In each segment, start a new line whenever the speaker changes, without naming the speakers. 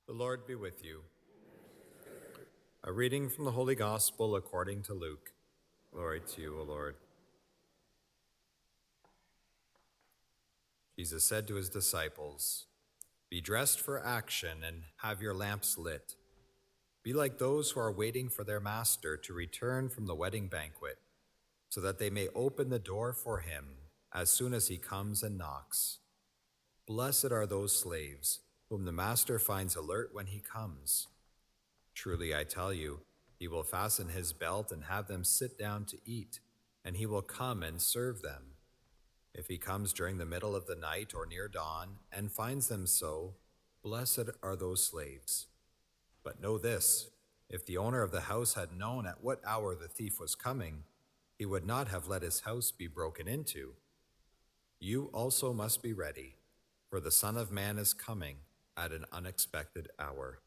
The Lord be with you. A reading from the Holy Gospel according to Luke. Glory to you, O Lord. Jesus said to his disciples, "Be dressed for action and have your lamps lit. Be like those who are waiting for their master to return from the wedding banquet, so that they may open the door for him as soon as he comes and knocks. Blessed are those slaves whom the master finds alert when he comes. Truly, I tell you, he will fasten his belt and have them sit down to eat, and he will come and serve them. If he comes during the middle of the night or near dawn and finds them so, blessed are those slaves. But know this, if the owner of the house had known at what hour the thief was coming, he would not have let his house be broken into. You also must be ready, for the Son of Man is coming at an unexpected hour."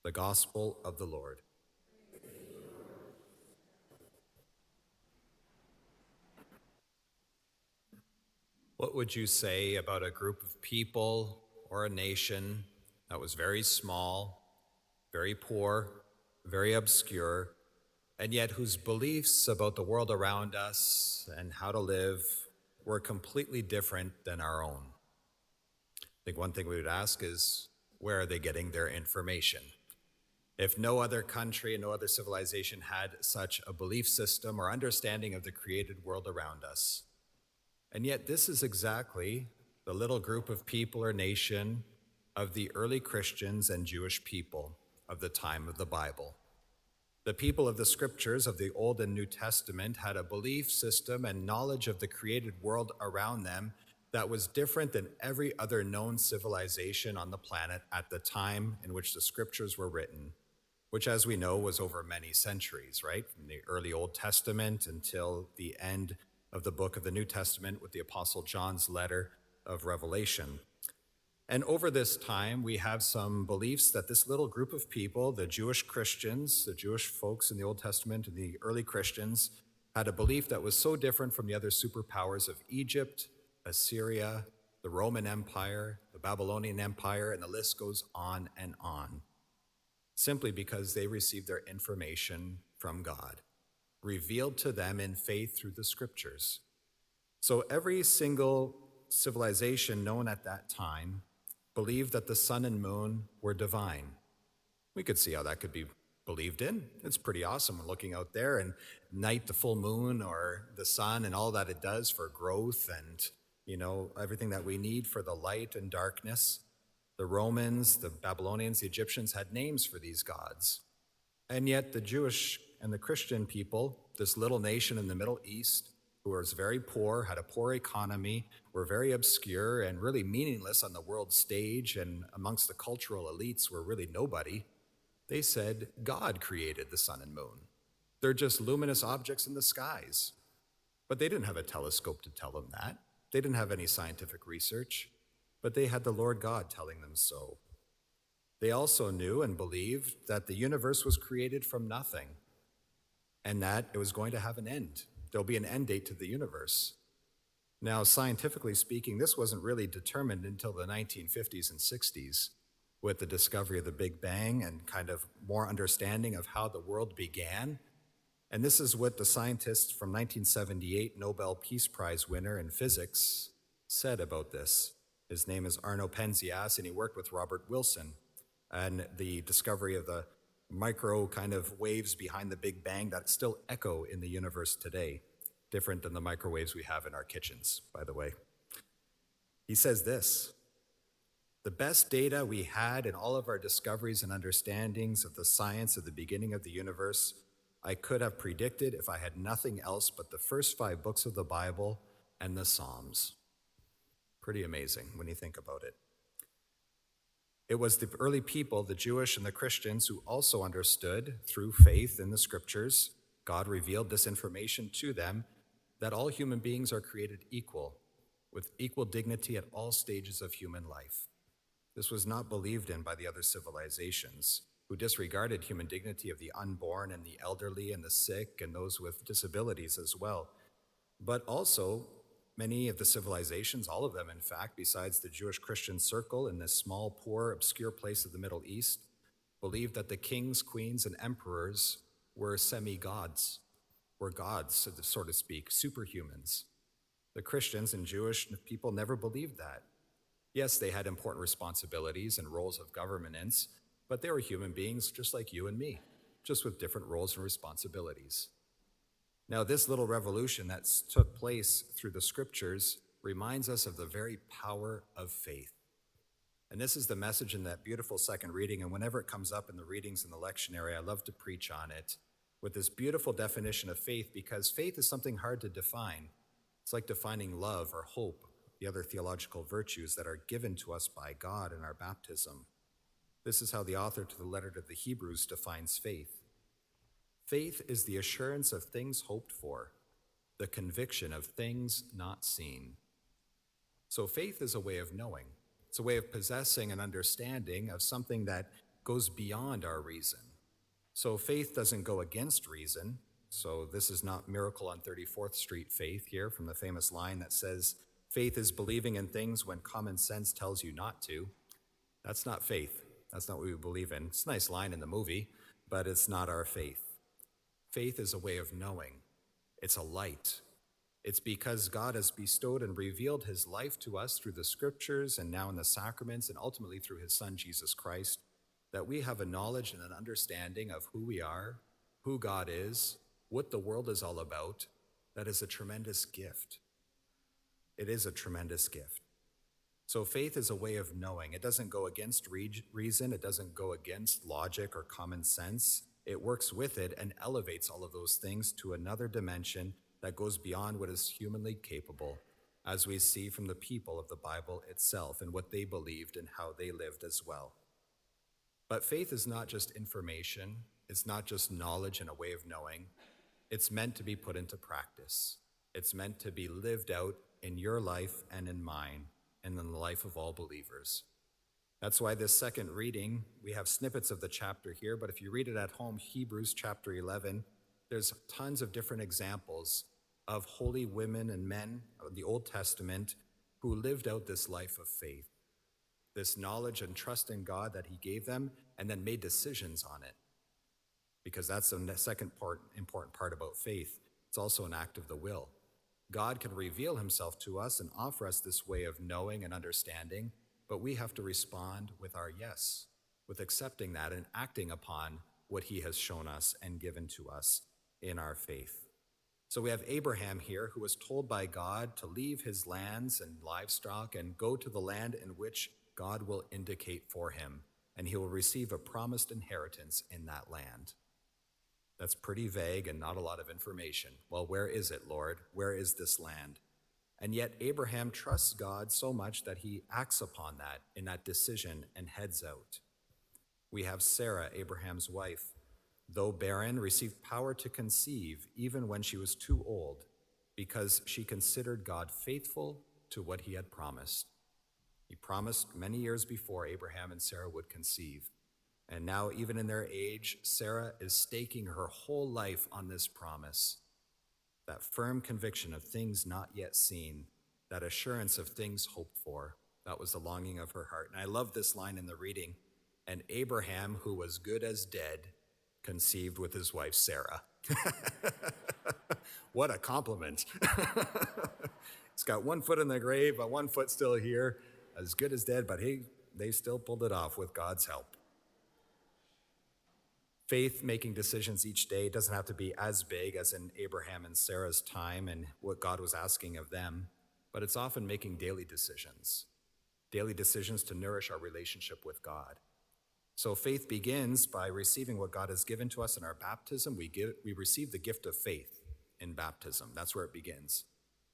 The Gospel of the Lord. What would you say about a group of people or a nation that was very small, very poor, very obscure, and yet whose beliefs about the world around us and how to live were completely different than our own? I think one thing we would ask is, where are they getting their information? If no other country and no other civilization had such a belief system or understanding of the created world around us. And yet this is exactly the little group of people or nation of the early Christians and Jewish people of the time of the Bible. The people of the scriptures of the Old and New Testament had a belief system and knowledge of the created world around them that was different than every other known civilization on the planet at the time in which the scriptures were written, which, as we know, was over many centuries, right? From the early Old Testament until the end of the book of the New Testament with the Apostle John's letter of Revelation. And over this time, we have some beliefs that this little group of people, the Jewish Christians, the Jewish folks in the Old Testament and the early Christians, had a belief that was so different from the other superpowers of Egypt, Assyria, the Roman Empire, the Babylonian Empire, and the list goes on and on, simply because they received their information from God, revealed to them in faith through the scriptures. So every single civilization known at that time believed that the sun and moon were divine. We could see how that could be believed in. It's pretty awesome looking out there and night, the full moon or the sun and all that it does for growth and, everything that we need for the light and darkness. The Romans, the Babylonians, the Egyptians had names for these gods. And yet the Jewish and the Christian people, this little nation in the Middle East, who was very poor, had a poor economy, were very obscure and really meaningless on the world stage, and amongst the cultural elites were really nobody. They said God created the sun and moon. They're just luminous objects in the skies. But they didn't have a telescope to tell them that. They didn't have any scientific research, but they had the Lord God telling them so. They also knew and believed that the universe was created from nothing and that it was going to have an end. There'll be an end date to the universe. Now, scientifically speaking, this wasn't really determined until the 1950s and 60s with the discovery of the Big Bang and kind of more understanding of how the world began. And this is what the scientist from 1978 Nobel Peace Prize winner in physics said about this. His name is Arno Penzias, and he worked with Robert Wilson and the discovery of the micro kind of waves behind the Big Bang that still echo in the universe today, different than the microwaves we have in our kitchens, by the way. He says this: "The best data we had in all of our discoveries and understandings of the science of the beginning of the universe, I could have predicted if I had nothing else but the first 5 books of the Bible and the Psalms." Pretty amazing when you think about it. It was the early people, the Jewish and the Christians, who also understood through faith in the scriptures, God revealed this information to them, that all human beings are created equal, with equal dignity at all stages of human life. This was not believed in by the other civilizations, who disregarded human dignity of the unborn and the elderly and the sick and those with disabilities as well. But also, Many of the civilizations, all of them in fact, besides the Jewish Christian circle in this small, poor, obscure place of the Middle East, believed that the kings, queens, and emperors were semi-gods, were gods, so to speak, superhumans. The Christians and Jewish people never believed that. Yes, they had important responsibilities and roles of governance, but they were human beings just like you and me, just with different roles and responsibilities. Now, this little revolution that took place through the scriptures reminds us of the very power of faith. And this is the message in that beautiful second reading, and whenever it comes up in the readings in the lectionary, I love to preach on it with this beautiful definition of faith, because faith is something hard to define. It's like defining love or hope, the other theological virtues that are given to us by God in our baptism. This is how the author to the letter to the Hebrews defines faith. Faith is the assurance of things hoped for, the conviction of things not seen. So faith is a way of knowing. It's a way of possessing an understanding of something that goes beyond our reason. So faith doesn't go against reason. So this is not Miracle on 34th Street faith here from the famous line that says, faith is believing in things when common sense tells you not to. That's not faith. That's not what we believe in. It's a nice line in the movie, but it's not our faith. Faith is a way of knowing. It's a light. It's because God has bestowed and revealed his life to us through the scriptures and now in the sacraments and ultimately through his son, Jesus Christ, that we have a knowledge and an understanding of who we are, who God is, what the world is all about. That is a tremendous gift. It is a tremendous gift. So faith is a way of knowing. It doesn't go against reason. It doesn't go against logic or common sense. It works with it and elevates all of those things to another dimension that goes beyond what is humanly capable, as we see from the people of the Bible itself and what they believed and how they lived as well. But faith is not just information. It's not just knowledge and a way of knowing. It's meant to be put into practice. It's meant to be lived out in your life and in mine and in the life of all believers. That's why this second reading, we have snippets of the chapter here, but if you read it at home, Hebrews chapter 11, there's tons of different examples of holy women and men of the Old Testament who lived out this life of faith, this knowledge and trust in God that he gave them, and then made decisions on it. Because that's the second important part about faith. It's also an act of the will. God can reveal himself to us and offer us this way of knowing and understanding, but we have to respond with our yes, with accepting that and acting upon what he has shown us and given to us in our faith. So we have Abraham here, who was told by God to leave his lands and livestock and go to the land in which God will indicate for him, and he will receive a promised inheritance in that land. That's pretty vague and not a lot of information. Well, where is it, Lord? Where is this land? And yet Abraham trusts God so much that he acts upon that in that decision and heads out. We have Sarah, Abraham's wife, though barren, received power to conceive even when she was too old, because she considered God faithful to what he had promised. He promised many years before Abraham and Sarah would conceive. And now, even in their age, Sarah is staking her whole life on this promise, that firm conviction of things not yet seen, that assurance of things hoped for. That was the longing of her heart. And I love this line in the reading. And Abraham, who was good as dead, conceived with his wife Sarah. What a compliment. He's got one foot in the grave, but one foot still here, as good as dead, but they still pulled it off with God's help. Faith making decisions each day doesn't have to be as big as in Abraham and Sarah's time and what God was asking of them, but it's often making daily decisions to nourish our relationship with God. So faith begins by receiving what God has given to us in our baptism. We receive the gift of faith in baptism. That's where it begins.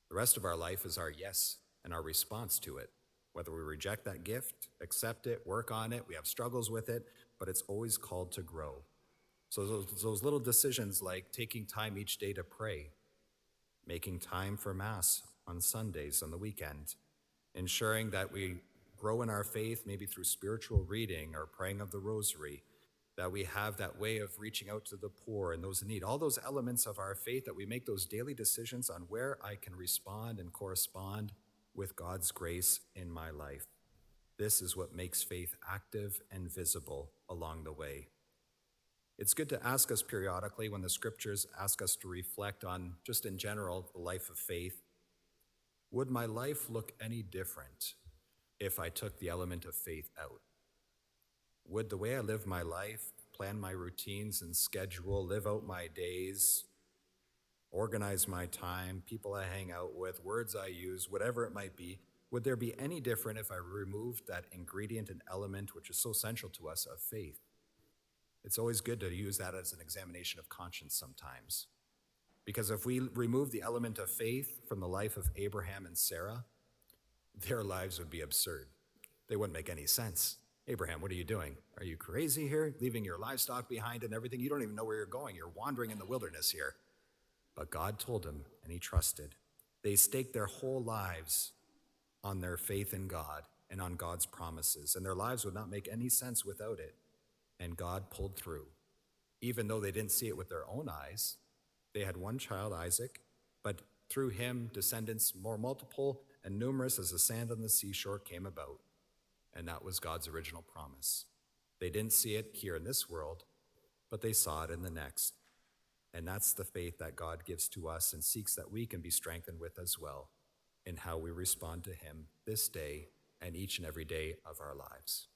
The rest of our life is our yes and our response to it. Whether we reject that gift, accept it, work on it, we have struggles with it, but it's always called to grow. So those little decisions like taking time each day to pray, making time for Mass on Sundays on the weekend, ensuring that we grow in our faith maybe through spiritual reading or praying of the rosary, that we have that way of reaching out to the poor and those in need, all those elements of our faith, that we make those daily decisions on where I can respond and correspond with God's grace in my life. This is what makes faith active and visible along the way. It's good to ask us periodically when the scriptures ask us to reflect on, just in general, the life of faith. Would my life look any different if I took the element of faith out? Would the way I live my life, plan my routines and schedule, live out my days, organize my time, people I hang out with, words I use, whatever it might be, would there be any different if I removed that ingredient and element which is so central to us of faith? It's always good to use that as an examination of conscience sometimes. Because if we remove the element of faith from the life of Abraham and Sarah, their lives would be absurd. They wouldn't make any sense. Abraham, what are you doing? Are you crazy here, leaving your livestock behind and everything? You don't even know where you're going. You're wandering in the wilderness here. But God told him, and he trusted. They staked their whole lives on their faith in God and on God's promises, and their lives would not make any sense without it. And God pulled through. Even though they didn't see it with their own eyes, they had one child, Isaac, but through him, descendants more multiple and numerous as the sand on the seashore came about. And that was God's original promise. They didn't see it here in this world, but they saw it in the next. And that's the faith that God gives to us and seeks that we can be strengthened with as well in how we respond to him this day and each and every day of our lives.